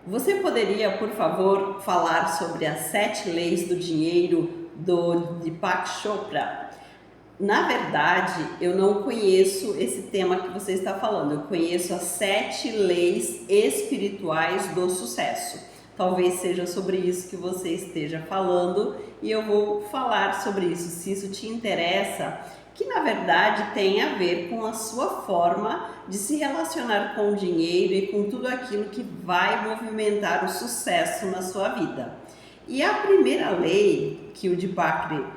Você poderia, por favor, falar sobre as 7 leis do dinheiro do Deepak Chopra? Na verdade, eu não conheço esse tema que você está falando. Eu conheço as 7 leis espirituais do sucesso. Talvez seja sobre isso que você esteja falando e eu vou falar sobre isso, se isso te interessa, que na verdade tem a ver com a sua forma de se relacionar com o dinheiro e com tudo aquilo que vai movimentar o sucesso na sua vida. E a primeira lei que o Deepak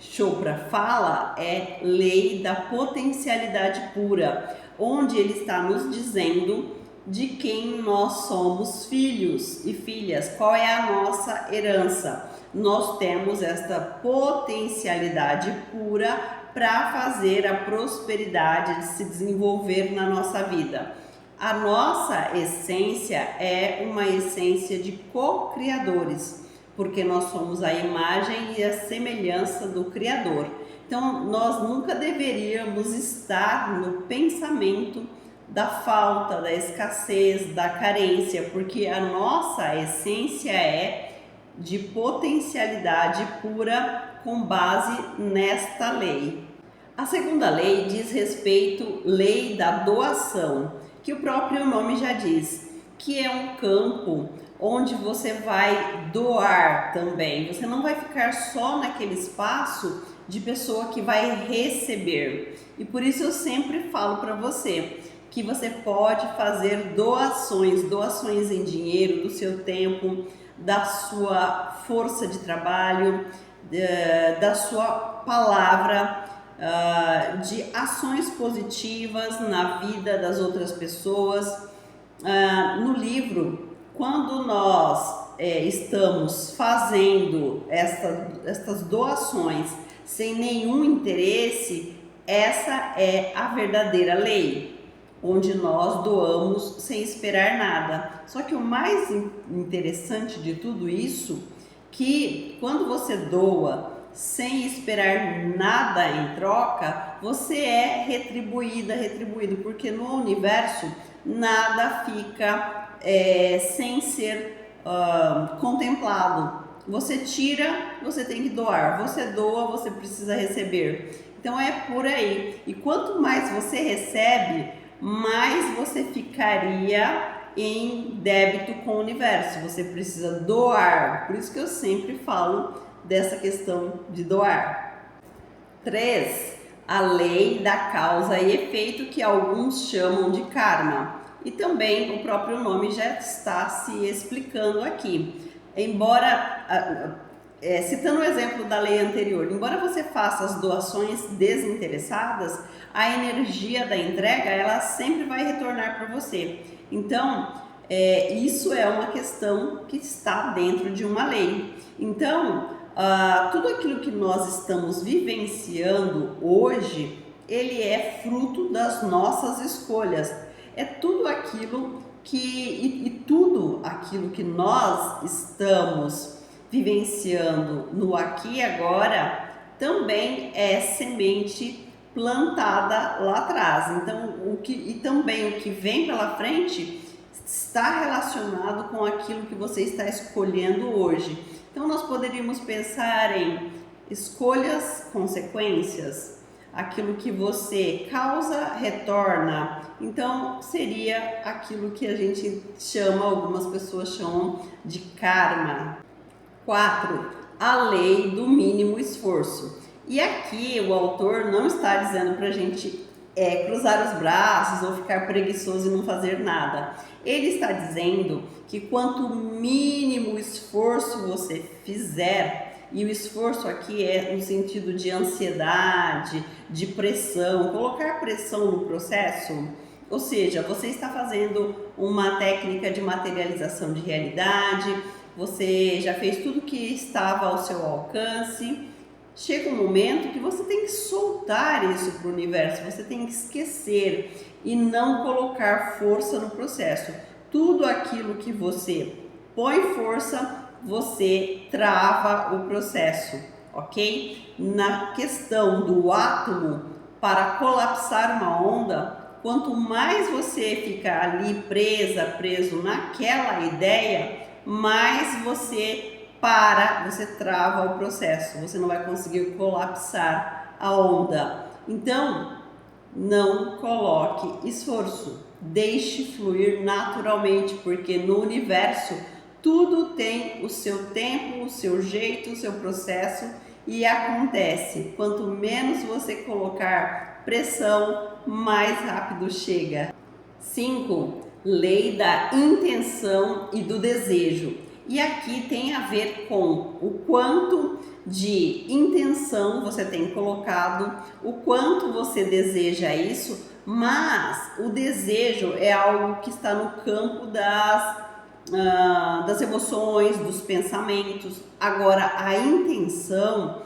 Chopra fala é lei da potencialidade pura, onde ele está nos dizendo de quem nós somos filhos e filhas, qual é a nossa herança. Nós temos esta potencialidade pura para fazer a prosperidade de se desenvolver na nossa vida. A nossa essência é uma essência de co-criadores, porque nós somos a imagem e a semelhança do Criador. Então, nós nunca deveríamos estar no pensamento da falta, da escassez, da carência, porque a nossa essência é de potencialidade pura com base nesta lei. A segunda lei diz respeito à lei da doação, que o próprio nome já diz, que é um campo onde você vai doar também. Você não vai ficar só naquele espaço de pessoa que vai receber. E por isso eu sempre falo para você que você pode fazer doações em dinheiro, do seu tempo, da sua força de trabalho, da sua palavra, de ações positivas na vida das outras pessoas. No livro, quando nós estamos fazendo estas doações sem nenhum interesse, essa é a verdadeira lei, onde nós doamos sem esperar nada. Só que o mais interessante de tudo isso, que quando você doa sem esperar nada em troca, você é retribuído, porque no universo nada fica sem ser contemplado. Você tira, você tem que doar. Você doa, você precisa receber. Então é por aí. E quanto mais você recebe, mais você ficaria em débito com o universo. Você precisa doar. Por isso que eu sempre falo dessa questão de doar. 3. A lei da causa e efeito, que alguns chamam de karma. E também o próprio nome já está se explicando aqui. Embora, citando o exemplo da lei anterior, embora você faça as doações desinteressadas, a energia da entrega, ela sempre vai retornar para você. Então, isso é uma questão que está dentro de uma lei. Então, tudo aquilo que nós estamos vivenciando hoje, ele é fruto das nossas escolhas. É tudo aquilo tudo aquilo que nós estamos vivenciando no aqui e agora também é semente plantada lá atrás. Então, também o que vem pela frente está relacionado com aquilo que você está escolhendo hoje. Então, nós poderíamos pensar em escolhas, consequências. Aquilo que você causa, retorna. Então, seria aquilo que a gente chama, algumas pessoas chamam de karma. 4. A lei do mínimo esforço. E aqui o autor não está dizendo para a gente cruzar os braços ou ficar preguiçoso e não fazer nada. Ele está dizendo que quanto mínimo esforço você fizer, e o esforço aqui é no sentido de ansiedade, de pressão, colocar pressão no processo, ou seja, você está fazendo uma técnica de materialização de realidade, você já fez tudo que estava ao seu alcance. Chega um momento que você tem que soltar isso para o universo, você tem que esquecer e não colocar força no processo. Tudo aquilo que você põe força, você trava o processo, ok? Na questão do átomo, para colapsar uma onda, quanto mais você ficar ali preso naquela ideia, mais você você trava o processo, você não vai conseguir colapsar a onda. Então, não coloque esforço, deixe fluir naturalmente, porque no universo tudo tem o seu tempo, o seu jeito, o seu processo e acontece. Quanto menos você colocar pressão, mais rápido chega. 5. Lei da intenção e do desejo. E aqui tem a ver com o quanto de intenção você tem colocado, o quanto você deseja isso, mas o desejo é algo que está no campo das emoções, dos pensamentos. Agora, a intenção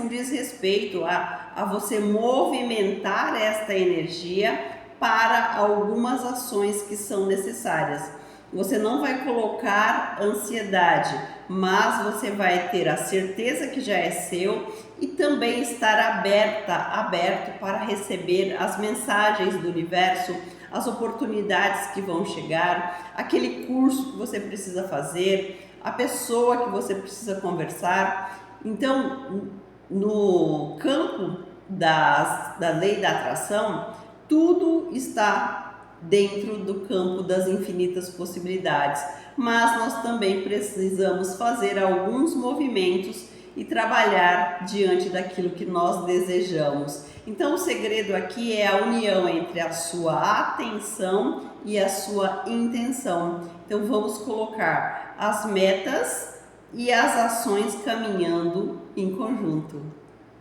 diz respeito a você movimentar esta energia para algumas ações que são necessárias. Você não vai colocar ansiedade, mas você vai ter a certeza que já é seu e também estar aberto para receber as mensagens do universo, as oportunidades que vão chegar, aquele curso que você precisa fazer, a pessoa que você precisa conversar. Então, no campo da lei da atração, tudo está dentro do campo das infinitas possibilidades, mas nós também precisamos fazer alguns movimentos e trabalhar diante daquilo que nós desejamos. Então o segredo aqui é a união entre a sua atenção e a sua intenção. Então vamos colocar as metas e as ações caminhando em conjunto.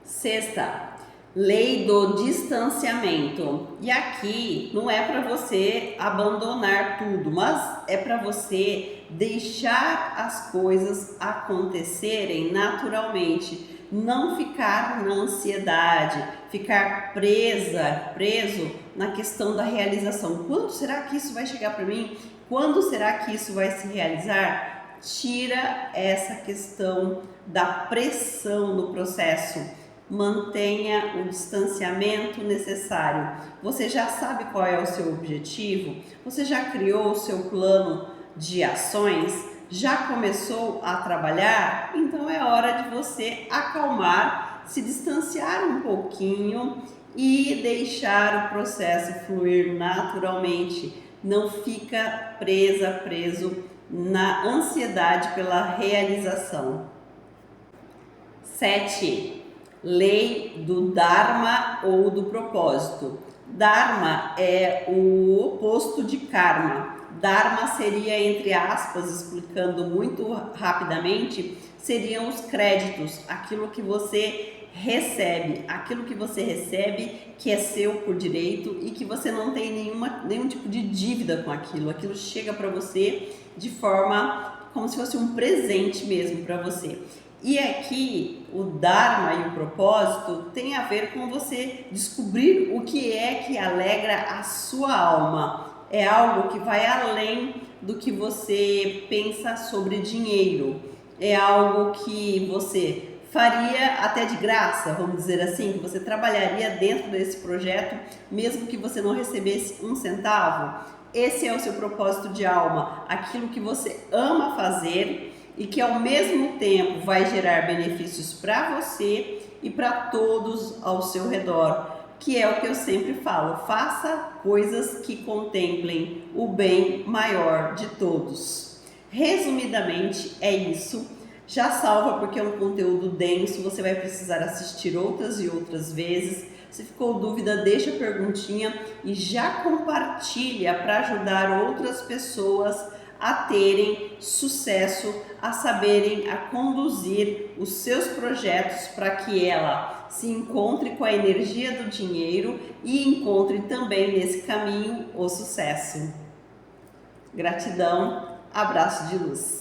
6. Lei do distanciamento. E aqui não é para você abandonar tudo, mas é para você deixar as coisas acontecerem naturalmente, não ficar na ansiedade, ficar preso na questão da realização. Quando será que isso vai chegar para mim? Quando será que isso vai se realizar? Tira essa questão da pressão no processo. Mantenha o distanciamento necessário. Você já sabe qual é o seu objetivo? Você já criou o seu plano de ações? Já começou a trabalhar? Então é hora de você acalmar, se distanciar um pouquinho e deixar o processo fluir naturalmente. Não fica preso na ansiedade pela realização. 7. Lei do Dharma ou do propósito. Dharma é o oposto de karma. Dharma seria, entre aspas, explicando muito rapidamente, seriam os créditos, aquilo que você recebe que é seu por direito e que você não tem nenhum tipo de dívida com aquilo chega para você de forma como se fosse um presente mesmo para você. E aqui o Dharma e o propósito tem a ver com você descobrir o que é que alegra a sua alma. É algo que vai além do que você pensa sobre dinheiro. É algo que você faria até de graça, vamos dizer assim, que você trabalharia dentro desse projeto, mesmo que você não recebesse um centavo. Esse é o seu propósito de alma, aquilo que você ama fazer e que ao mesmo tempo vai gerar benefícios para você e para todos ao seu redor, que é o que eu sempre falo: faça coisas que contemplem o bem maior de todos. Resumidamente é isso. Já salva, porque é um conteúdo denso, você vai precisar assistir outras e outras vezes. Se ficou dúvida, deixa a perguntinha e já compartilha para ajudar outras pessoas a terem sucesso, a saberem a conduzir os seus projetos para que ela se encontre com a energia do dinheiro e encontre também nesse caminho o sucesso. Gratidão, abraço de luz.